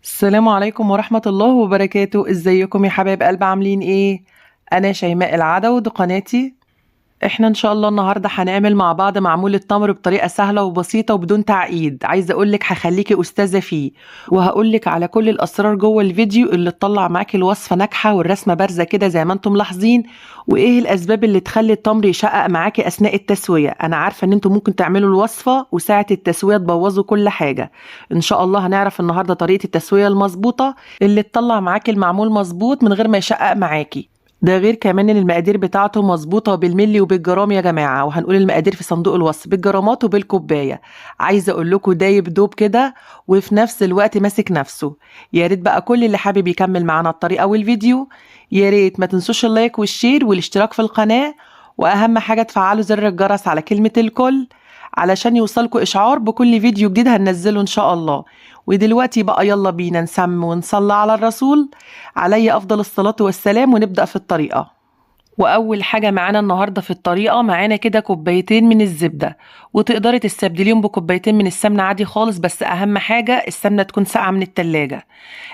السلام عليكم ورحمة الله وبركاته. ازيكم يا حبايب قلب؟ عاملين ايه؟ انا شيماء العدوي، دي قناتي. احنا ان شاء الله النهاردة هنعمل مع بعض معمول التمر بطريقة سهلة وبسيطة وبدون تعقيد. عايزة اقولك هخليكي استاذة فيه، وهقولك على كل الاسرار جوه الفيديو اللي تطلع معاكي الوصفة ناجحة والرسمة بارزة كده زي ما انتم ملاحظين، وايه الاسباب اللي تخلي التمر يشقق معاكي اثناء التسوية. انا عارفة ان انتم ممكن تعملوا الوصفة وساعة التسوية تبوظوا كل حاجة. ان شاء الله هنعرف النهاردة طريقة التسوية المظبوطة اللي تطلع معاكي المعمول مظبوط من غير ما يشقق معاكي. ده غير كمان ان المقادير بتاعته مظبوطه بالملي وبالجرام يا جماعه، وهنقول المقادير في صندوق الوصف بالجرامات وبالكوبايه. عايزه اقول لكم دايب دوب كده وفي نفس الوقت ماسك نفسه. يا ريت بقى كل اللي حابب يكمل معانا الطريقه والفيديو، يا ريت ما تنسوش اللايك والشير والاشتراك في القناه، واهم حاجه تفعلوا زر الجرس على كلمه الكل علشان يوصلكوا اشعار بكل فيديو جديد هننزله ان شاء الله. ودلوقتي بقى يلا بينا نسمي ونصلي على الرسول عليه أفضل الصلاة والسلام ونبدأ في الطريقة. وأول حاجة معانا النهاردة في الطريقة معانا كده كوبايتين من الزبدة، وتقدري تستبدليهم بكوبايتين من السمنة عادي خالص، بس أهم حاجة السمنة تكون ساقعة من التلاجة.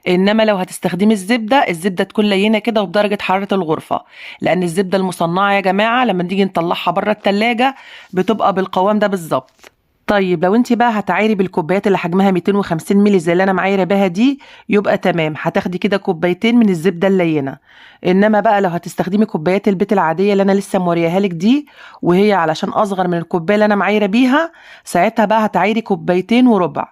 إنما لو هتستخدمي الزبدة تكون لينة كده وبدرجة حرارة الغرفة، لأن الزبدة المصنعة يا جماعة لما نيجي نطلعها بره التلاجة بتبقى بالقوام ده بالظبط. طيب لو انت بقى هتعايري بالكوبايات اللي حجمها 250 مللي زي اللي انا معايره بها دي، يبقى تمام، هتاخدي كده كوبايتين من الزبده اللينه. انما بقى لو هتستخدمي كوبايات البيت العاديه اللي انا لسه موريها لك دي، وهي علشان اصغر من الكوبايه اللي انا معايره بيها، ساعتها بقى هتعايري كوبايتين وربع،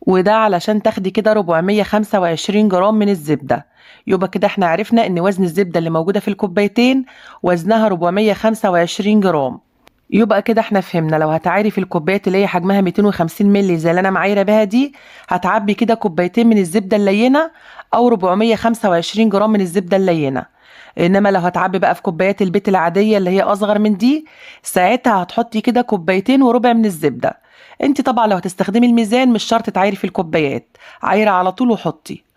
وده علشان تاخدي كده 425 جرام من الزبده. يبقى كده احنا عرفنا ان وزن الزبده اللي موجوده في الكوبايتين وزنها 425 جرام. يبقى كده احنا فهمنا لو هتعايري في الكوبايات اللي هي حجمها 250 مللي زي اللي انا معايره بها دي، هتعبي كده كوبايتين من الزبده اللينه او 425 جرام من الزبده اللينه. انما لو هتعبي بقى في كوبايات البيت العاديه اللي هي اصغر من دي، ساعتها هتحطي كده كوبايتين وربع من الزبده. انت طبعا لو هتستخدمي الميزان مش شرط تعايري في الكوبايات، عايره على طول وحطي.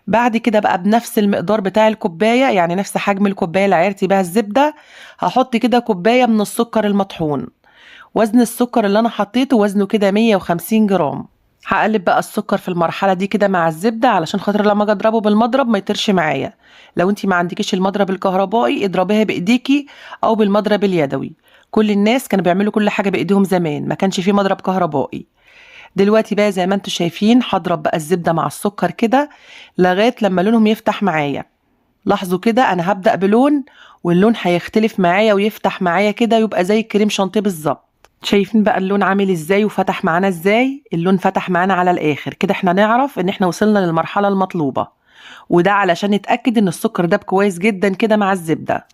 بعد كده بقى بنفس المقدار بتاع الكوباية، يعني نفس حجم الكوباية اللي عيرتي بيها الزبدة، هحط كده كوباية من السكر المطحون. وزن السكر اللي انا حطيته وزنه كده 150 جرام. هقلب بقى السكر في المرحلة دي كده مع الزبدة علشان خاطر لما اجي اضربه بالمضرب ما يطرش معايا. لو انتي ما عندكيش المضرب الكهربائي اضربيها بايديكي او بالمضرب اليدوي. كل الناس كانوا بيعملوا كل حاجة بايديهم زمان، ما كانش فيه مضرب كهربائي. دلوقتي بقى زي ما انتوا شايفين هضرب بقى الزبدة مع السكر كده لغاية لما لونهم يفتح معايا. لاحظوا كده انا هبدأ بلون، واللون هيختلف معايا ويفتح معايا كده يبقى زي الكريم شانتيه بالظبط. شايفين بقى اللون عامل ازاي وفتح معانا ازاي؟ اللون فتح معانا على الاخر كده، احنا نعرف ان احنا وصلنا للمرحلة المطلوبة. وده علشان نتأكد ان السكر داب كويس جدا كده مع الزبدة.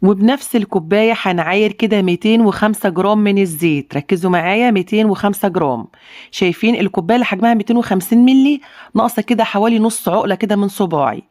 وبنفس الكوباية هنعاير كده 205 جرام من الزيت. ركزوا معايا، 205 جرام. شايفين الكوباية اللي حجمها 250 ملي ناقصة كده حوالي نص عقلة كده من صباعي.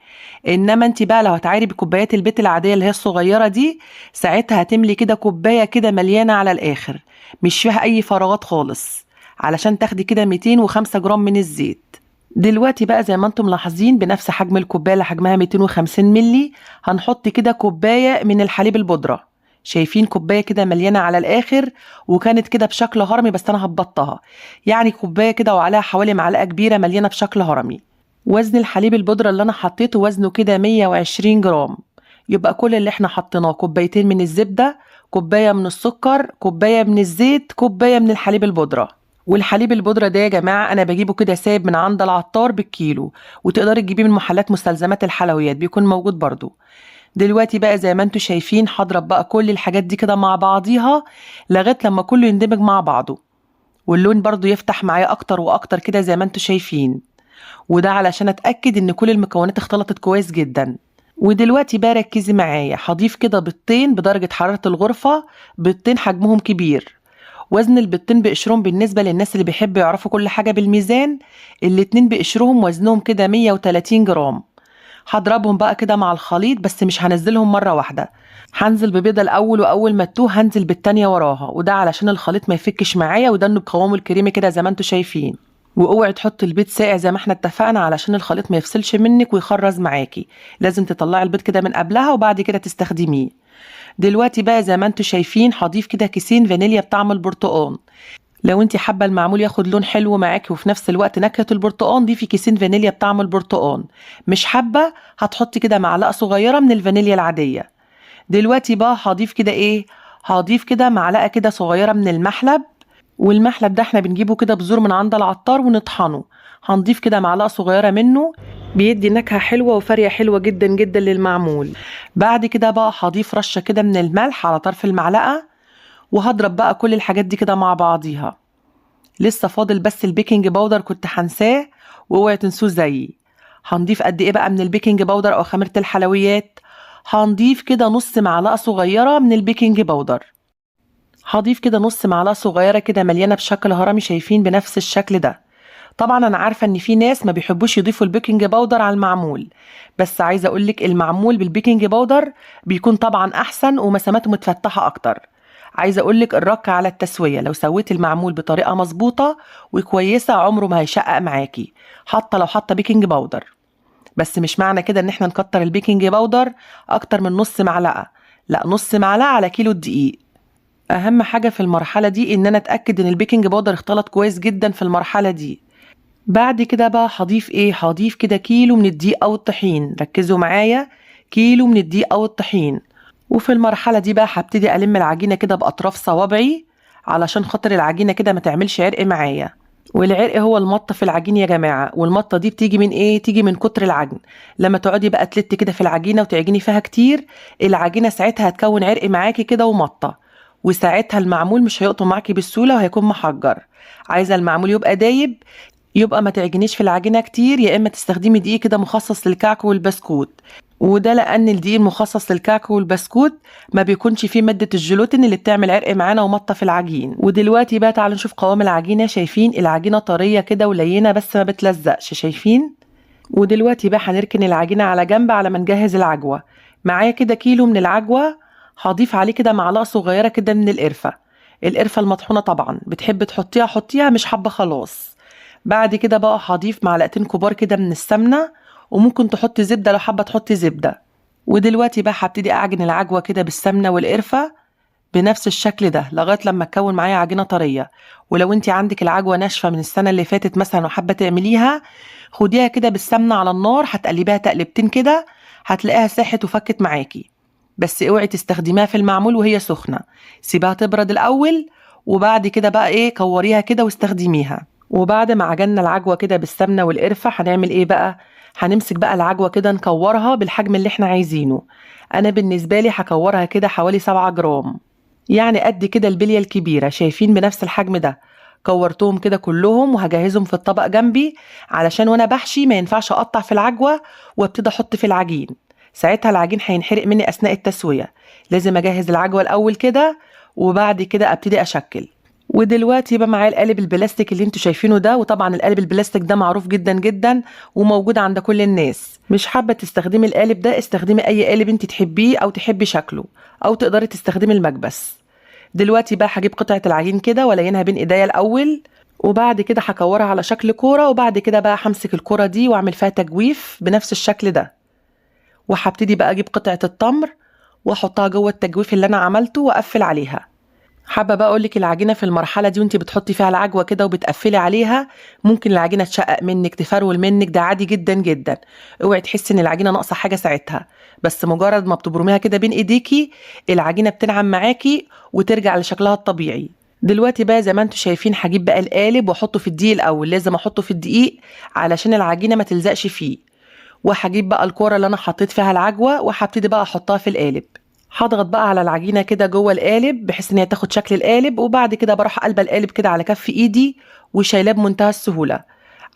انما انت بقى لو هتعايري بكوبايات البيت العادية اللي هي الصغيرة دي، ساعتها هتملي كده كوباية كده مليانة على الاخر، مش فيها اي فراغات خالص، علشان تاخدي كده 205 جرام من الزيت. دلوقتي بقى زي ما انتم ملاحظين بنفس حجم الكوبايه اللي حجمها 250 ملي هنحط كده كوبايه من الحليب البودره. شايفين كوبايه كده مليانه على الاخر، وكانت كده بشكل هرمي بس انا هبطها، يعني كوبايه كده وعليها حوالي معلقه كبيره مليانه بشكل هرمي. وزن الحليب البودره اللي انا حطيته وزنه كده 120 جرام. يبقى كل اللي احنا حطيناه كوبايتين من الزبده، كوبايه من السكر، كوبايه من الزيت، كوبايه من الحليب البودره. والحليب البودرة ده يا جماعة أنا بجيبه كده سايب من عند العطار بالكيلو، وتقدري تجيبيه من محلات مستلزمات الحلويات بيكون موجود برضو. دلوقتي بقى زي ما انتوا شايفين هضرب بقى كل الحاجات دي كده مع بعضيها لغاية لما كله يندمج مع بعضه، واللون برضو يفتح معايا أكتر وأكتر كده زي ما انتوا شايفين. وده علشان أتأكد إن كل المكونات اختلطت كويس جدا. ودلوقتي بقى ركزي معايا، هضيف كده بيضتين بدرجة حرارة الغرفة، بيضتين حجمهم كبير. وزن البيضتين بقشرهم بالنسبة للناس اللي بيحبوا يعرفوا كل حاجة بالميزان، الاتنين بقشرهم وزنهم كده 130 جرام. هضربهم بقى كده مع الخليط بس مش هنزلهم مرة واحدة، هنزل ببيضة الأول وأول ما تتوه هنزل بالتانية وراها، وده علشان الخليط ما يفكش معايا وده بقوامه الكريمي كده زي ما انتوا شايفين. واوعي تحط البيض ساقع زي ما احنا اتفقنا علشان الخليط ما يفصلش منك ويخرز معاكي، لازم تطلعي البيض كده من قبلها وبعد كده تستخدميه. دلوقتي بقى زي ما انتوا شايفين هضيف كده كيسين فانيليا بطعم البرتقال. لو انت حابه المعمول ياخد لون حلو معاكي وفي نفس الوقت نكهه البرتقال، ضيفي كيسين فانيليا بطعم البرتقال. مش حابه هتحطي كده معلقه صغيره من الفانيليا العاديه. دلوقتي بقى هضيف كده ايه، هضيف كده معلقه كده صغيره من المحلب. والمحلب ده احنا بنجيبه كده بذور من عند العطار ونطحنه. هنضيف كده معلقه صغيره منه، بيدي نكهه حلوه وفريه حلوه جدا جدا للمعمول. بعد كده بقى هضيف رشه كده من الملح على طرف المعلقه، وهضرب بقى كل الحاجات دي كده مع بعضيها. لسه فاضل بس البيكنج باودر، كنت هنساه واوعي تنسوه زيي. هنضيف قد ايه بقى من البيكنج باودر او خميرة الحلويات؟ هنضيف كده نص معلقة صغيرة من البيكنج باودر. هضيف كده نص معلقة صغيرة كده مليانة بشكل هرمي، شايفين بنفس الشكل ده. طبعا انا عارفة ان في ناس ما بيحبوش يضيفوا البيكنج باودر على المعمول، بس عايزة اقولك المعمول بالبيكنج باودر بيكون طبعا احسن ومساماته متفتحة اكتر. عايزه اقولك الرك على التسويه، لو سويت المعمول بطريقه مظبوطه وكويسه عمره ما هيشقق معاكي، حتى لو حاطه بيكنج باودر. بس مش معنى كده ان احنا نكتر البيكنج باودر اكتر من نص معلقه، لا، نص معلقه على كيلو الدقيق. اهم حاجه في المرحله دي ان انا اتاكد ان البيكنج باودر اختلط كويس جدا في المرحله دي. بعد كده بقى هضيف ايه، هضيف كده كيلو من الدقيق او الطحين. ركزوا معايا، كيلو من الدقيق او الطحين. وفي المرحلة دي بقى هبتدي ألم العجينة كده بأطراف صوابعي، علشان خاطر العجينة كده ما تعملش عرق معايا. والعرق هو المطة في العجين يا جماعة، والمطة دي بتيجي من ايه؟ تيجي من كتر العجن. لما تقعدي بقى تلتي كده في العجينة وتعجني فيها كتير، العجينة ساعتها هتكون عرق معاكي كده ومطة، وساعتها المعمول مش هيقطم معاكي بالسهولة وهيكون محجر. عايزة المعمول يبقى دايب، يبقى ما تعجنيش في العجينة كتير، يا إما تستخدمي دقيق كده مخصص للكعك والبسكوت. وده لأن الدقيق المخصص للكعك والبسكوت ما بيكونش فيه مادة الجلوتين اللي بتعمل عرق معانا ومطة في العجين. ودلوقتي بقى تعالوا نشوف قوام العجينة. شايفين العجينة طرية كده ولينة بس ما بتلزقش، شايفين؟ ودلوقتي بقى هنركن العجينة على جنب على ما نجهز العجوة. معايا كده كيلو من العجوة، هضيف عليه كده معلقة صغيرة كده من القرفة. القرفة المطحونة طبعا، بتحب تحطيها حطيها، مش حابة خلاص. بعد كده بقى هضيف معلقتين كبار كده من السمنة، وممكن تحطي زبدة لو حابة تحطي زبدة. ودلوقتي بقى هبتدي أعجن العجوة كده بالسمنة والقرفة بنفس الشكل ده لغاية لما تكون معايا عجينة طرية. ولو انت عندك العجوة ناشفة من السنة اللي فاتت مثلا وحابة تعمليها، خديها كده بالسمنة على النار، هتقلبيها تقلبتين كده هتلاقيها ساحت وفكت معاكي. بس اوعي تستخدميها في المعمول وهي سخنة، سيبها تبرد الأول، وبعد كده بقى ايه كوريها كده واستخدميها. وبعد ما عجننا العجوة كده بالسمنة والقرفة هنعمل ايه بقى؟ هنمسك بقى العجوة كده نكورها بالحجم اللي احنا عايزينه. انا بالنسبة لي هكورها كده حوالي 7 جرام، يعني قد كده البلية الكبيرة، شايفين بنفس الحجم ده. كورتهم كده كلهم وهجهزهم في الطبق جنبي، علشان وانا بحشي ما ينفعش اقطع في العجوة وابتدي احط في العجين، ساعتها العجين هينحرق مني اثناء التسوية. لازم اجهز العجوة الاول كده، وبعد كده ابتدي اشكل. ودلوقتي يبقى معايا القالب البلاستيك اللي انتوا شايفينه ده، وطبعا القالب البلاستيك ده معروف جدا جدا وموجود عند كل الناس. مش حابة تستخدمي القالب ده، استخدمي اي قالب انت تحبيه او تحبي شكله، او تقدري تستخدمي المكبس. دلوقتي بقى هجيب قطعة العجين كده والينها بين ايديا الاول، وبعد كده هكورها على شكل كورة، وبعد كده بقى همسك الكورة دي واعمل فيها تجويف بنفس الشكل ده. وهبتدي بقى اجيب قطعة التمر واحطها جوه التجويف اللي انا عملته واقفل عليها. حابه بقى اقول لك العجينه في المرحله دي وانت بتحطي فيها العجوه كده وبتقفلي عليها، ممكن العجينه تشقق منك تفرول منك، ده عادي جدا جدا. اوعي تحسي ان العجينه ناقصه حاجه ساعتها، بس مجرد ما بتبرميها كده بين ايديكي العجينه بتنعم معاكي وترجع لشكلها الطبيعي. دلوقتي بقى زي ما انتم شايفين هجيب بقى القالب واحطه في الدقيق الاول، لازم احطه في الدقيق علشان العجينه ما تلزقش فيه. وهجيب بقى الكوره اللي انا حطيت فيها العجوه وهبتدي بقى احطها في القالب. هضغط بقى على العجينه كده جوه القالب بحيث ان هي تاخد شكل القالب، وبعد كده بروح قلبه القالب كده على كف ايدي وشايلاه بمنتهى السهوله.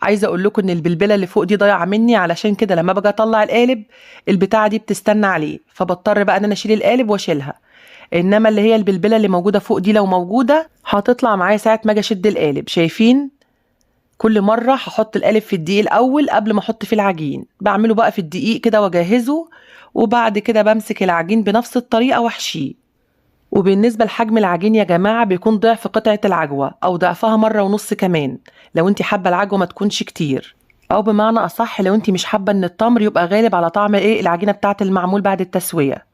عايزه اقول لكم ان البلبله اللي فوق دي ضايعه مني، علشان كده لما باجي اطلع القالب البتاعه دي بتستنى عليه، فبضطر بقى ان انا اشيل القالب واشيلها. انما اللي هي البلبله اللي موجوده فوق دي لو موجوده هتطلع معايا ساعه ما اجي اشد القالب. شايفين؟ كل مرة هحط القالب في الدقيق الأول قبل ما أحط فيه العجين، بعمله بقى في الدقيق كده وأجهزه، وبعد كده بمسك العجين بنفس الطريقة وأحشيه. وبالنسبة لحجم العجين يا جماعة بيكون ضعف قطعة العجوة أو ضعفها مرة ونص كمان، لو انت حابة العجوة ما تكونش كتير، أو بمعنى أصح لو انت مش حابة إن التمر يبقى غالب على طعم العجينة بتاعة المعمول بعد التسوية.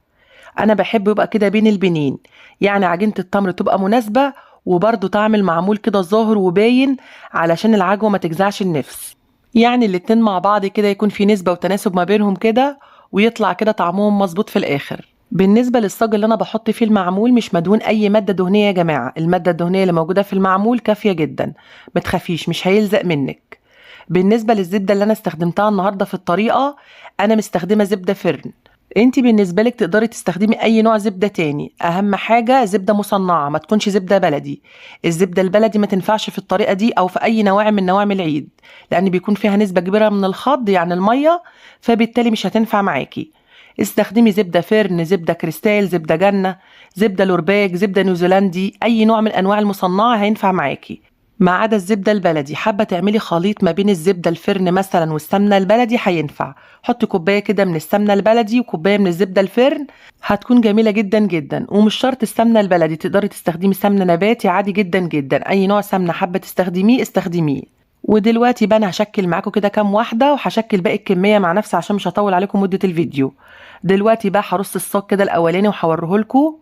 أنا بحب يبقى كده بين البنين، يعني عجينة التمر تبقى مناسبة وبرضو طعم المعمول كده ظاهر وباين علشان العجوة ما تجزعش النفس. يعني الاتنين مع بعض كده يكون في نسبة وتناسب ما بينهم كده، ويطلع كده طعمهم مظبوط في الآخر. بالنسبة للصاج اللي أنا بحط فيه المعمول مش مدهون أي مادة دهنية يا جماعة، المادة الدهنية اللي موجودة في المعمول كافية جدا، متخافيش مش هيلزق منك. بالنسبة للزبدة اللي أنا استخدمتها النهاردة في الطريقة، أنا مستخدمة زبدة فرن. انتي بالنسبة لك تقدري تستخدمي أي نوع زبدة تاني، أهم حاجة زبدة مصنعة ما تكونش زبدة بلدي. الزبدة البلدي ما تنفعش في الطريقة دي أو في أي نواعم من نواعم العيد، لأن بيكون فيها نسبة كبيرة من الخض يعني المية، فبالتالي مش هتنفع معاكي. استخدمي زبدة فرن، زبدة كريستال، زبدة جنة، زبدة لورباك، زبدة نيوزيلندي، أي نوع من أنواع المصنعة هينفع معاكي ما عدا الزبدة البلدي. حابة تعملي خليط ما بين الزبدة الفرن مثلا والسمنة البلدي هينفع، حطي كوباية كده من السمنة البلدي وكوباية من الزبدة الفرن، هتكون جميلة جدا جدا. ومش شرط السمنة البلدي، تقدري تستخدمي سمنة نباتي عادي جدا جدا، أي نوع سمنة حابة تستخدميه استخدميه. ودلوقتي بقى انا هشكل معاكم كده كام واحدة وهشكل باقي الكمية مع نفسي عشان مش هطول عليكم مدة الفيديو. دلوقتي بقى هرص الصاج كده الأولاني وهوريهولكوا.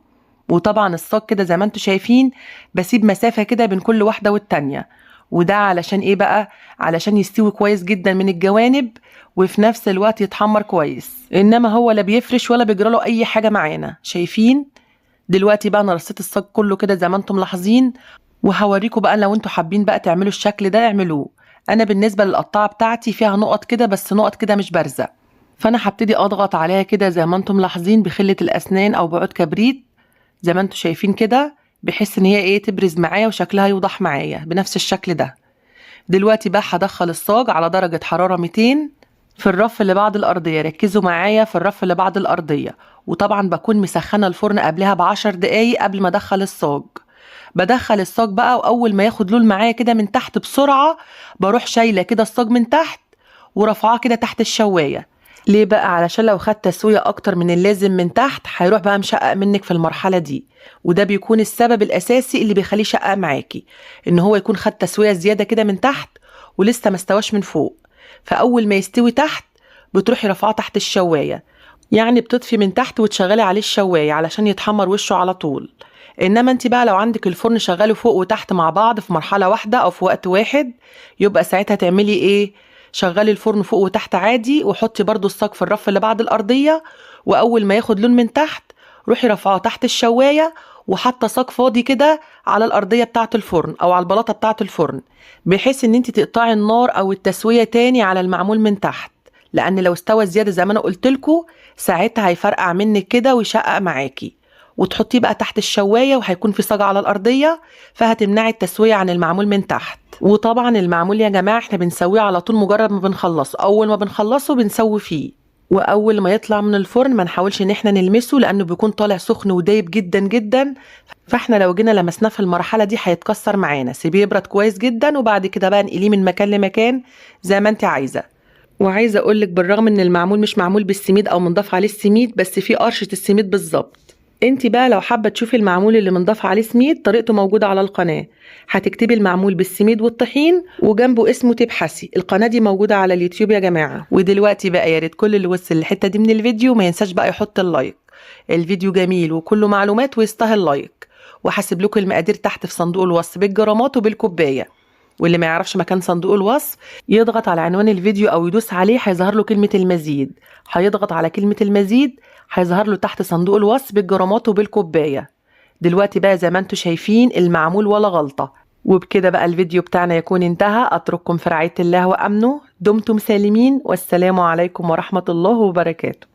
وطبعا الصاج كده زي ما انتوا شايفين بسيب مسافة كده بين كل واحدة والتانية، وده علشان ايه بقى؟ علشان يستوي كويس جدا من الجوانب وفي نفس الوقت يتحمر كويس، انما هو لا بيفرش ولا بيجراله اي حاجة معانا. شايفين؟ دلوقتي بقى انا رصيت الصاج كله كده زي ما انتم ملاحظين، وهوريكم بقى لو انتوا حابين بقى تعملوا الشكل ده اعملوه. انا بالنسبة للقطاعة بتاعتي فيها نقط كده، بس نقط كده مش بارزة، فانا هبتدي اضغط عليها كده زي ما انتم ملاحظين بخلة الاسنان او بعود كبريت زي ما انتوا شايفين كده، بحيث ان هي ايه تبرز معايا وشكلها يوضح معايا بنفس الشكل ده. دلوقتي بقى هدخل الصاج على درجة حرارة 200 في الرف اللي بعد الأرضية. ركزوا معايا في الرف اللي بعد الأرضية، وطبعا بكون مسخنة الفرن قبلها ب10 دقايق قبل ما أدخل الصاج. بدخل الصاج بقى، وأول ما ياخد لون معايا كده من تحت بسرعة بروح شايلة كده الصاج من تحت ورفعاه كده تحت الشواية. ليه بقى؟ علشان لو خد تسوية اكتر من اللازم من تحت هيروح بقى مشقق منك في المرحلة دي، وده بيكون السبب الاساسي اللي بيخليه شقق معاكي، ان هو يكون خد تسوية زيادة كده من تحت ولسه ما استواش من فوق. فاول ما يستوي تحت بتروحي رافعاه تحت الشواية، يعني بتطفي من تحت وتشغلي عليه الشواية علشان يتحمر وشه على طول. انما انت بقى لو عندك الفرن شغاله فوق وتحت مع بعض في مرحلة واحدة او في وقت واحد، يبقى ساعتها تعملي ايه؟ شغلي الفرن فوق وتحت عادي، وحطي برضو الصاج في الرف اللي بعد الأرضية، وأول ما ياخد لون من تحت روحي رفعه تحت الشواية وحاطه صاج فاضي كده على الأرضية بتاعة الفرن أو على البلاطة بتاعة الفرن، بحيث إن انت تقطعي النار أو التسوية تاني على المعمول من تحت، لأن لو استوى زيادة زي ما أنا قلتلكوا ساعتها هيفرقع منك كده ويشقق معاكي. وتحطيه بقى تحت الشواية وهيكون في صاج على الأرضية، فهتمنعي التسوية عن المعمول من تحت. وطبعا المعمول يا جماعة احنا بنسويه على طول مجرد ما بنخلصه، أول ما بنخلصه بنسوي فيه، وأول ما يطلع من الفرن ما نحاولش إن احنا نلمسه لأنه بيكون طالع سخن ودايب جدا جدا، فاحنا لو جينا لمسناه في المرحلة دي هيتكسر معانا. سيبيه يبرد كويس جدا وبعد كده بقى نقليه من مكان لمكان زي ما انت عايزة. وعايزة أقولك بالرغم إن المعمول مش معمول بالسميد أو منضاف عليه السميد، بس فيه قرشة السميد بالظبط. انت بقى لو حابة تشوفي المعمول اللي منضاف عليه سميد طريقته موجودة على القناة، هتكتبي المعمول بالسميد والطحين وجنبه اسمه تبحثي. القناة دي موجودة على اليوتيوب يا جماعة. ودلوقتي بقى يا ريت كل اللي وصل للحتة دي من الفيديو ما ينساش بقى يحط اللايك. الفيديو جميل وكله معلومات ويستاهل لايك، وهسيب لكم المقادير تحت في صندوق الوصف بالجرامات وبالكوباية. واللي ما يعرفش مكان صندوق الوصف يضغط على عنوان الفيديو او يدوس عليه هيظهر له كلمة المزيد، هيضغط على كلمة المزيد هيظهر له تحت صندوق الوصف بالجرامات وبالكوباية. دلوقتي بقى زي ما انتم شايفين المعمول ولا غلطة. وبكده بقى الفيديو بتاعنا يكون انتهى. اترككم في رعاية الله وامنه، دمتم سالمين، والسلام عليكم ورحمة الله وبركاته.